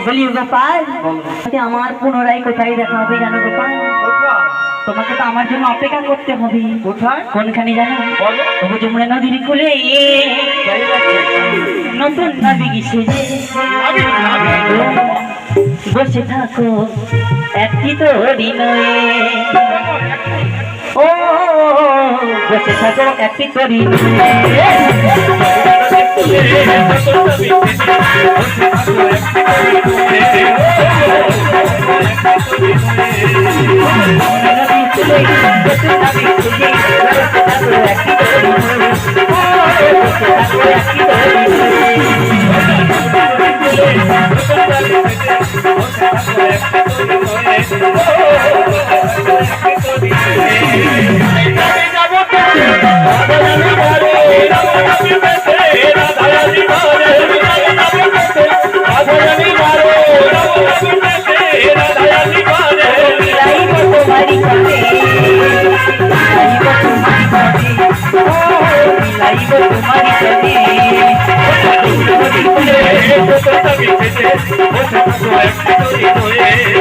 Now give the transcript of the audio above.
বলি গোপাল, আমার পুনরায় কোথায় দেখা হবে জানো গোপাল? তোমাকে তো আমার জন্য অপেক্ষা করতে হবে। কোথায়? কোনখানে জানো? তবু যমুনা নদীর কুলে নতুন নদী সেজে বসে থাকো একটি তরি নয়ে। ও বসে থাকো একটি তরি Você